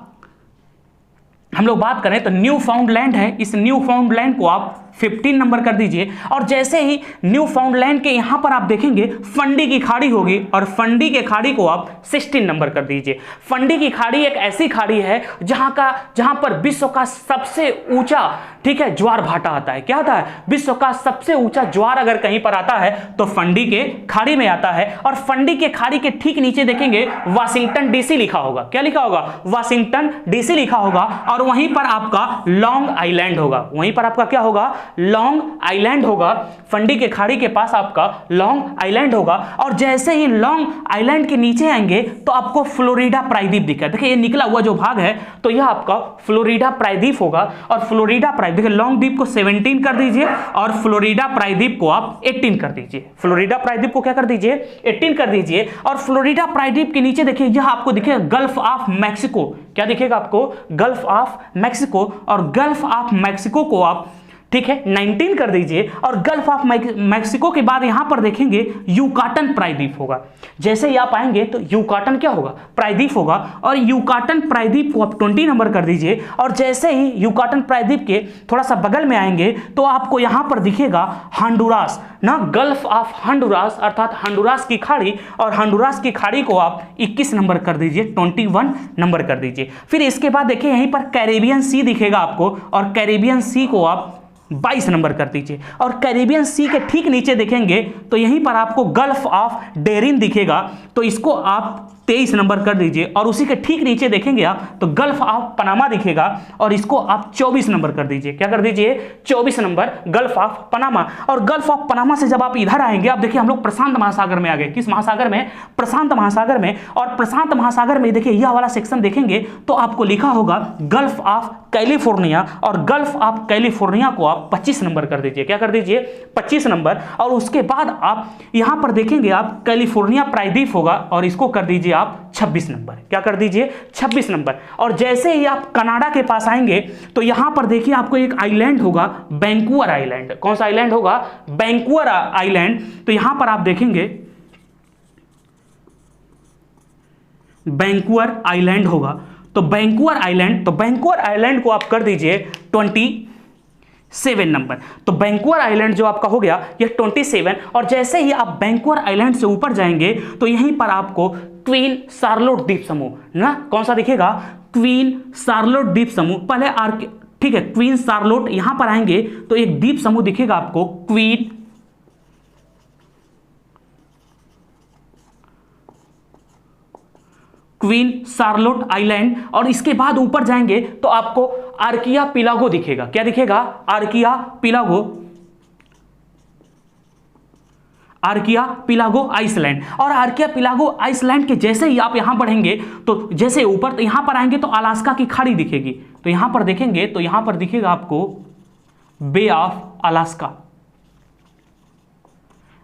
हम लोग बात करें तो न्यू फाउंड लैंड है, इस न्यू फाउंड लैंड को आप 15 नंबर कर दीजिए। और जैसे ही न्यू फाउंडलैंड के यहां पर आप देखेंगे फंडी की खाड़ी होगी और फंडी के खाड़ी को आप 16 नंबर कर दीजिए। फंडी की खाड़ी एक ऐसी खाड़ी है जहां पर विश्व का सबसे ऊंचा, ठीक है, ज्वार भाटा आता है। क्या आता है? विश्व का सबसे ऊंचा ज्वार अगर कहीं पर आता है तो फंडी के खाड़ी में आता है। और फंडी के खाड़ी के ठीक नीचे देखेंगे वाशिंगटन डीसी लिखा होगा। क्या लिखा होगा? वाशिंगटन डीसी लिखा होगा। और वहीं पर आपका लॉन्ग आइलैंड होगा। वहीं पर आपका क्या होगा? लॉन्ग आइलैंड होगा। फंडी के खाड़ी के पास आपका लॉन्ग आइलैंड होगा। और जैसे ही लॉन्ग आइलैंड के नीचे आएंगे तो आपको फ्लोरिडा प्रायद्वीप दिखा। देखिए ये निकला हुआ जो भाग है तो यह आपका फ्लोरिडा प्रायद्वीप होगा। और फ्लोरिडा प्रायद्वीप, देखिए लॉन्ग द्वीप को 17 कर दीजिए और फ्लोरिडा प्रायद्वीप को आप 18 कर दीजिए। फ्लोरिडा प्रायद्वीप को क्या कर दीजिए? 18 कर दीजिए। और फ्लोरिडा प्रायद्वीप के नीचे देखिए यह आपको दिखेगा गल्फ ऑफ मैक्सिको। क्या दिखेगा आपको? Gulf of Mexico. और गल्फ ऑफ मैक्सिको को आप, ठीक है, 19 कर दीजिए। और गल्फ ऑफ मैक्सिको के बाद यहां पर देखेंगे यूकाटन प्रायद्वीप होगा। जैसे ही आप आएंगे तो यूकाटन क्या होगा? प्रायद्वीप होगा। और यूकाटन प्रायद्वीप को आप 20 नंबर कर दीजिए। और जैसे ही यूकाटन प्रायद्वीप के थोड़ा सा बगल में आएंगे तो आपको यहां पर दिखेगा हंडुरास ना, गल्फ ऑफ हंडुरास, अर्थात हंडुरास की खाड़ी। और हंडुरास की खाड़ी को आप 21 नंबर कर दीजिए, 21 नंबर कर दीजिए। फिर इसके बाद देखिए यहीं पर कैरेबियन सी दिखेगा आपको और कैरेबियन सी को आप 22 नंबर कर दीजिए। और कैरेबियन सी के ठीक नीचे देखेंगे तो यहीं पर आपको गल्फ ऑफ डेरिन दिखेगा तो इसको आप 23 नंबर कर दीजिए। और उसी के ठीक नीचे देखेंगे आप तो गल्फ ऑफ पनामा दिखेगा और इसको आप 24 नंबर कर दीजिए। क्या कर दीजिए? 24 नंबर, गल्फ ऑफ पनामा। और गल्फ ऑफ पनामा से जब आप इधर आएंगे, आप देखिए हम लोग प्रशांत महासागर में आ गए। किस महासागर में? प्रशांत महासागर में। और प्रशांत महासागर में देखिए यह वाला सेक्शन देखेंगे तो आपको लिखा होगा गल्फ ऑफ कैलिफोर्निया। और गल्फ ऑफ कैलिफोर्निया को आप 25 नंबर कर दीजिए। क्या कर दीजिए? 25 नंबर। और उसके बाद आप यहां पर देखेंगे आप कैलिफोर्निया प्रायद्वीप होगा और इसको कर दीजिए आप 26 नंबर। क्या कर दीजिए? 26 नंबर। और जैसे ही आप कनाडा के पास आएंगे तो यहां पर देखिए आपको एक आइलैंड होगा, वैंकूवर आइलैंड। कौन सा आइलैंड होगा? Vancouver island. तो यहां पर आप देखेंगे वैंकूवर आइलैंड होगा। तो वैंकूवर आइलैंड को आप कर दीजिए 27 नंबर। तो वैंकूवर आइलैंड जो आपका हो गया ये 27। और जैसे ही आप वैंकूवर आइलैंड से ऊपर जाएंगे तो यहीं पर आपको क्वीन शार्लोट द्वीप समूह ना, कौन सा दिखेगा? क्वीन शार्लोट द्वीप समूह। पहले ठीक है, क्वीन शार्लोट, यहां पर आएंगे तो एक द्वीप समूह दिखेगा आपको क्वीन शार्लोट आइलैंड। और इसके बाद ऊपर जाएंगे तो आपको आर्कियापिलागो दिखेगा। क्या दिखेगा? आर्कियापिलागो आइसलैंड। और आर्कियापिलागो आइसलैंड के जैसे ही आप यहां बढ़ेंगे तो जैसे ऊपर तो यहां पर आएंगे तो अलास्का की खाड़ी दिखेगी। तो यहां पर देखेंगे तो यहां पर दिखेगा आपको bay of Alaska.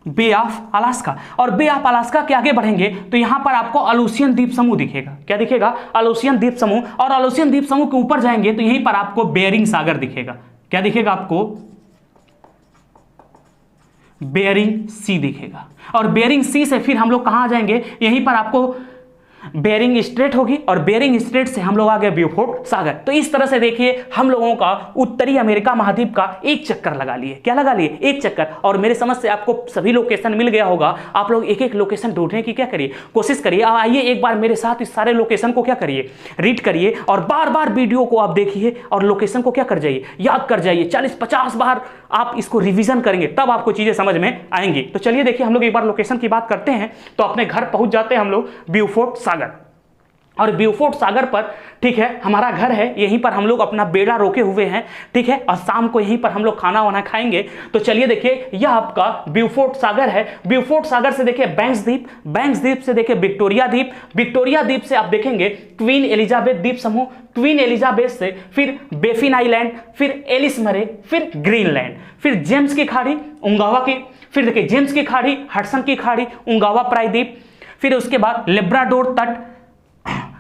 Bay of Alaska. और बे ऑफ अलास्का के आगे बढ़ेंगे तो यहां पर आपको अलोसियन द्वीप समूह दिखेगा। क्या दिखेगा? अलोसियन द्वीप समूह। और अलोसियन द्वीप समूह के ऊपर जाएंगे तो यहीं पर आपको बेरिंग सागर दिखेगा। क्या दिखेगा आपको? बेरिंग सी दिखेगा। और बेरिंग सी से फिर हम लोग कहां आ जाएंगे? यहीं पर आपको बेरिंग स्ट्रेट होगी और बेरिंग स्ट्रेट से हम लोग आ गए ब्यूफोर्ट सागर। तो इस तरह से देखिए हम लोगों का उत्तरी अमेरिका महाद्वीप का एक चक्कर लगा लिए। क्या लगा लिए? एक चक्कर। और मेरे समझ से आपको सभी लोकेशन मिल गया होगा। आप लोग एक एक लोकेशन ढूंढने की क्या करिए, कोशिश करिए। अब आइए एक बार मेरे साथ इस सारे लोकेशन को क्या करिए, रीड करिए और बार बार वीडियो को आप देखिए और लोकेशन को क्या कर जाइए, याद कर जाइए। 40-50 बार आप इसको रिविजन करेंगे तब आपको चीजें समझ में आएंगी। तो चलिए देखिए हम लोग एक बार लोकेशन की बात करते हैं। तो अपने घर पहुंच जाते हैं हम लोग ब्यूफोर्ट सागर। और ब्यूफोर्ट सागर पर, ठीक है, हमारा घर है। यहीं पर हम लोग अपना बेड़ा रोके हुए हैं, ठीक है। और शाम को यहीं पर हम लोग खाना वाना खाएंगे। तो चलिए देखिए यह आपका ब्यूफोर्ट सागर है। ब्यूफोर्ट सागर से देखिए बैंक्स द्वीप, बैंक्स द्वीप से देखिए विक्टोरिया द्वीप, विक्टोरिया द्वीप से आप देखेंगे क्वीन एलिजाबेथ द्वीप समूह, क्वीन एलिजाबेथ से फिर बेफिन आइलैंड, फिर एलिस मरे, फिर ग्रीनलैंड, फिर जेम्स की खाड़ी, उंगावा की, फिर देखिए जेम्स की खाड़ी, हडसन की खाड़ी, उंगावा प्रायद्वीप, फिर उसके बाद लेब्राडोर तट,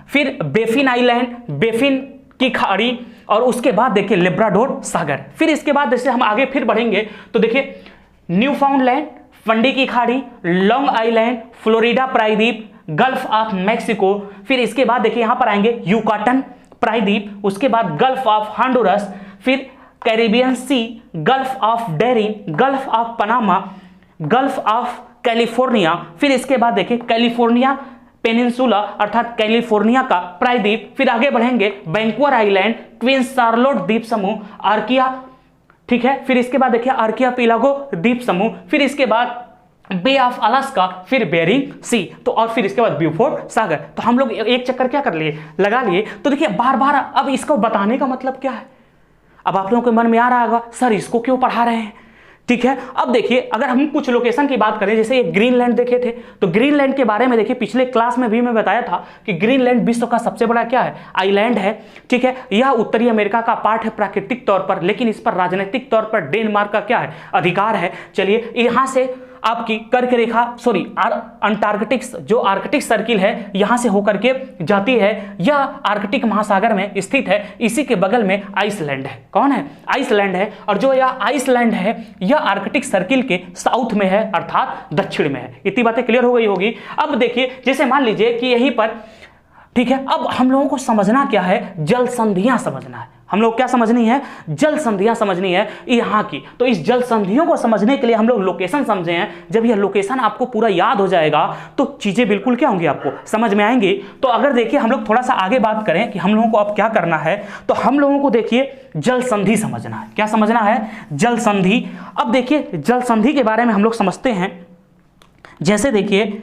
फिर बेफिन आइलैंड, बेफिन की खाड़ी, और उसके बाद देखिए लेब्राडोर सागर। फिर इसके बाद जैसे हम आगे फिर बढ़ेंगे तो देखिए न्यूफाउंडलैंड, फंडी की खाड़ी, लॉन्ग आइलैंड, फ्लोरिडा प्रायद्वीप, गल्फ ऑफ मैक्सिको। फिर इसके बाद देखिए यहां पर आएंगे यूकाटन प्रायद्वीप, उसके बाद गल्फ ऑफ हॉन्डुरस, फिर Caribbean sea, gulf of Darien, gulf of Panama, gulf of California, फिर इसके बाद देखिए कैलिफोर्निया पेनिनसुला अर्थात कैलिफोर्निया का प्रायद्वीप, फिर आगे बढ़ेंगे वैंकूवर आइलैंड, क्वीन चार्लोट द्वीप समूह, आर्किया, ठीक है, फिर इसके बाद देखिए आर्कियापेलागो द्वीप समूह, फिर इसके बाद बे ऑफ अलास्का, फिर बेरिंग सी, तो और फिर इसके बाद ब्यूफोर्ट सागर। तो हम लोग एक चक्कर क्या कर लिए, लगा लिए। तो देखिए बार बार अब इसको बताने का मतलब क्या है, अब आप लोगों के मन में आ रहा होगा सर इसको क्यों पढ़ा रहे हैं, ठीक है। अब देखिए अगर हम कुछ लोकेशन की बात करें, जैसे ये ग्रीनलैंड देखे थे, तो ग्रीनलैंड के बारे में देखिए पिछले क्लास में भी मैं बताया था कि ग्रीनलैंड विश्व का सबसे बड़ा क्या है, आइलैंड है, ठीक है। यह उत्तरी अमेरिका का पार्ट है प्राकृतिक तौर पर, लेकिन इस पर राजनीतिक तौर पर डेनमार्क का क्या है, अधिकार है। चलिए यहां से आपकी कर्क रेखा अंटार्कटिक जो आर्कटिक सर्किल है यहां से होकर के जाती है, यह आर्कटिक महासागर में स्थित है, इसी के बगल में आइसलैंड है। कौन है, आइसलैंड है, और जो यह आइसलैंड है यह आर्कटिक सर्किल के साउथ में है अर्थात दक्षिण में है। इतनी बातें क्लियर हो गई होगी। अब देखिए जैसे मान लीजिए कि यहीं पर, ठीक है, अब हम लोगों को समझना क्या है, जल संधियां समझना है। हम लोग क्या समझनी है, जल संधियां समझनी है यहाँ की। तो इस जल संधियों को समझने के लिए हम लोग लोकेशन समझे हैं। जब यह लोकेशन आपको पूरा याद हो जाएगा तो चीजें बिल्कुल क्या होंगी, आपको समझ में आएंगी। तो अगर देखिए हम लोग थोड़ा सा आगे बात करें कि हम लोगों को अब क्या करना है, तो हम लोगों को देखिए जल संधि समझना है। क्या समझना है, जल संधि। अब देखिए जल संधि के बारे में हम लोग समझते हैं। जैसे देखिए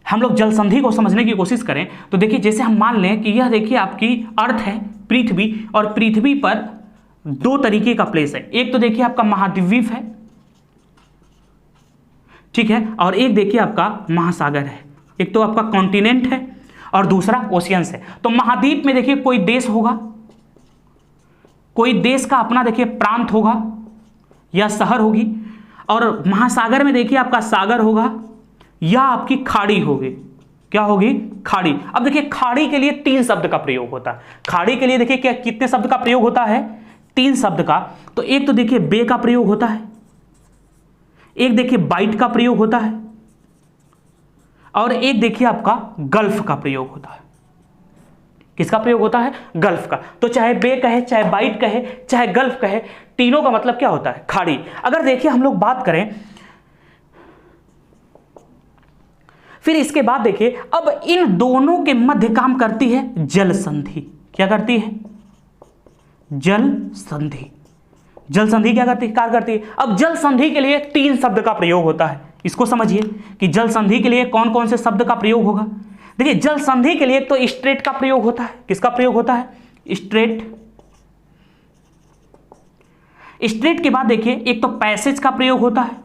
हम लोग जल संधि को समझने की कोशिश करें तो देखिए जैसे हम मान लें कि यह देखिए आपकी अर्थ है, पृथ्वी, और पृथ्वी पर दो तरीके का प्लेस है। एक तो देखिए आपका महाद्वीप है, ठीक है, और एक देखिए आपका महासागर है। एक तो आपका कॉन्टिनेंट है और दूसरा ओशियंस है। तो महाद्वीप में देखिए कोई देश होगा, कोई देश का अपना देखिए प्रांत होगा या शहर होगी, और महासागर में देखिए आपका सागर होगा या आपकी खाड़ी होगी। क्या होगी, खाड़ी। अब देखिए खाड़ी के लिए 3 शब्द का प्रयोग होता है। खाड़ी के लिए देखिए क्या कितने शब्द का प्रयोग होता है, 3 शब्द का। तो एक तो देखिए बे का प्रयोग होता है, एक देखिए बाइट का प्रयोग होता है, और एक देखिए आपका गल्फ का प्रयोग होता है। किसका प्रयोग होता है, गल्फ का। तो चाहे बे कहे, चाहे बाइट कहे, चाहे गल्फ कहे, तीनों का मतलब क्या होता है, खाड़ी। अगर देखिए हम लोग बात करें, फिर इसके बाद देखिए अब इन दोनों के मध्य काम करती है जल संधि। क्या करती है, जल संधि। जल संधि क्या करती है, कार्य करती है। अब जल संधि के लिए 3 शब्द का प्रयोग होता है। इसको समझिए कि जल संधि के लिए कौन कौन से शब्द का प्रयोग होगा। देखिए जल संधि के लिए तो स्ट्रेट का प्रयोग होता है। किसका प्रयोग होता है, स्ट्रेट। स्ट्रेट के बाद देखिए एक तो पैसेज का प्रयोग होता है,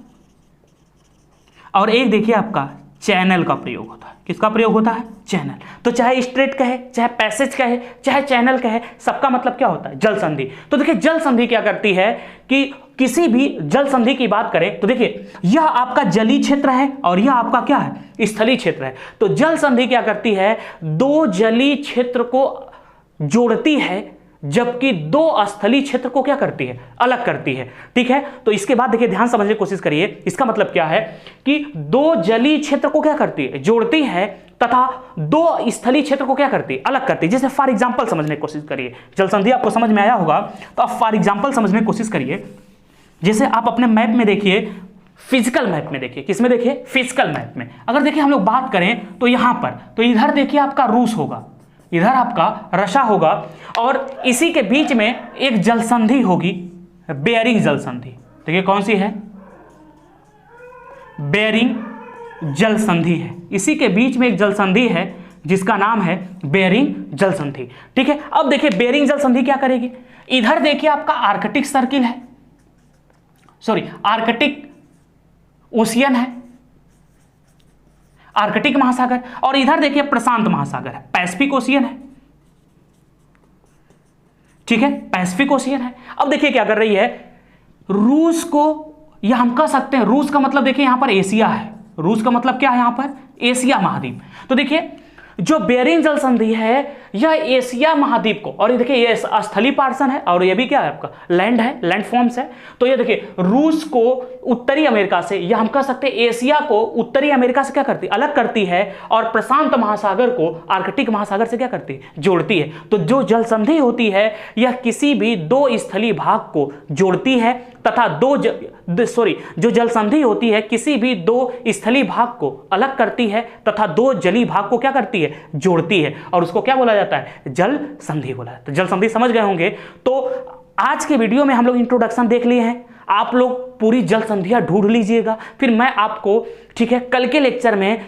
और एक देखिए आपका चैनल का प्रयोग होता है। किसका प्रयोग होता है, चैनल। तो चाहे स्ट्रेट कहे, चाहे पैसेज कहे, चाहे चैनल कहे, सबका मतलब क्या होता है, जल संधि। तो देखिए जल संधि क्या करती है कि किसी भी जल संधि की बात करें तो देखिए यह आपका जलीय क्षेत्र है और यह आपका क्या है, स्थलीय क्षेत्र है। तो जल संधि क्या करती है, 2 जलीय क्षेत्र को जोड़ती है, जबकि 2 स्थलीय क्षेत्र को क्या करती है, अलग करती है। ठीक है, तो इसके बाद देखिए ध्यान समझने की कोशिश करिए। इसका मतलब क्या है कि 2 जलीय क्षेत्र को क्या करती है, जोड़ती है, तथा 2 स्थलीय क्षेत्र को क्या करती है, अलग करती है। जैसे फॉर एग्जांपल समझने की कोशिश करिए। जल संधि आपको समझ में आया होगा, तो आप फॉर एग्जांपल समझने की कोशिश करिए। जैसे आप अपने मैप में देखिए, फिजिकल मैप में देखिए, किसमें देखिए, फिजिकल मैप में। अगर देखिए हम लोग बात करें तो यहां पर, तो इधर देखिए आपका रूस होगा, इधर आपका रशिया होगा, और इसी के बीच में एक जल संधि होगी, बेरिंग जल संधि। देखिए कौन सी है, बेरिंग जल संधि है। इसी के बीच में एक जल संधि है जिसका नाम है बेरिंग जल संधि। ठीक है, अब देखिए बेरिंग जल संधि क्या करेगी, इधर देखिए आपका आर्कटिक सर्किल है, सॉरी आर्कटिक ओशियन है, आर्कटिक महासागर, और इधर देखिए प्रशांत महासागर है, पैसिफिक ओशियन है। ठीक है, पैसिफिक ओशियन है। अब देखिए क्या कर रही है, रूस को, या हम कह सकते हैं रूस का मतलब देखिए यहां पर एशिया है। रूस का मतलब क्या है, यहां पर एशिया महाद्वीप। तो देखिए जो बेरिंग जल संधि है यह एशिया महाद्वीप को, और ये देखिए ये स्थलीय पार्सन है और ये भी क्या है आपका लैंड है, लैंड फॉर्म्स है। तो ये देखिए रूस को उत्तरी अमेरिका से, या हम कह सकते हैं एशिया को उत्तरी अमेरिका से क्या करती है, अलग करती है, और प्रशांत महासागर को आर्कटिक महासागर से क्या करती है, जोड़ती है। तो जो जल संधि होती है यह किसी भी दो स्थलीय भाग को जोड़ती है तथा जो जल संधि होती है किसी भी दो स्थलीय भाग को अलग करती है तथा दो जलीय भाग को क्या करती है, जोड़ती है, और उसको क्या बोला जाता है, जल संधि बोला जाता है। जल संधि समझ गए होंगे। तो आज के वीडियो में हम लोग इंट्रोडक्शन देख लिए हैं, आप लोग पूरी जल संधियां ढूंढ लीजिएगा, फिर मैं आपको ठीक है कल के लेक्चर में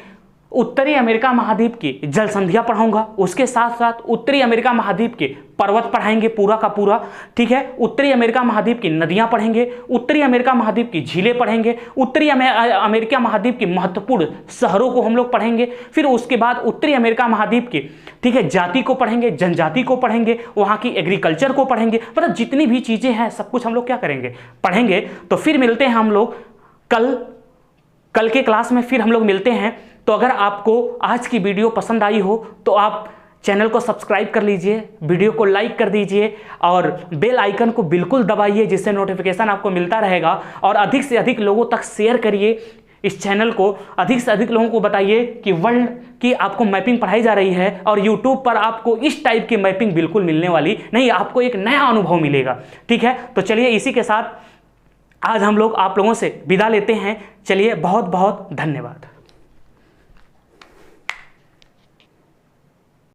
उत्तरी अमेरिका महाद्वीप की जल संधियां पढ़ाऊंगा, उसके साथ साथ उत्तरी अमेरिका महाद्वीप के पर्वत पढ़ाएंगे पूरा का पूरा, ठीक है। उत्तरी अमेरिका महाद्वीप की नदियां पढ़ेंगे, उत्तरी अमेरिका महाद्वीप की झीलें पढ़ेंगे, उत्तरी अमेरिका महाद्वीप की महत्वपूर्ण शहरों को हम लोग पढ़ेंगे, फिर उसके बाद उत्तरी अमेरिका महाद्वीप की ठीक है जाति को पढ़ेंगे, जनजाति को पढ़ेंगे, वहां की एग्रीकल्चर को पढ़ेंगे, मतलब जितनी भी चीजें हैं सब कुछ हम लोग क्या करेंगे, पढ़ेंगे। तो फिर मिलते हैं हम लोग कल के क्लास में, फिर हम लोग मिलते हैं। तो अगर आपको आज की वीडियो पसंद आई हो तो आप चैनल को सब्सक्राइब कर लीजिए, वीडियो को लाइक कर दीजिए और बेल आइकन को बिल्कुल दबाइए, जिससे नोटिफिकेशन आपको मिलता रहेगा, और अधिक से अधिक लोगों तक शेयर करिए इस चैनल को, अधिक से अधिक लोगों को बताइए कि वर्ल्ड की आपको मैपिंग पढ़ाई जा रही है, और यूट्यूब पर आपको इस टाइप की मैपिंग बिल्कुल मिलने वाली नहीं, आपको एक नया अनुभव मिलेगा, ठीक है। तो चलिए इसी के साथ आज हम लोग आप लोगों से विदा लेते हैं। चलिए बहुत बहुत धन्यवाद।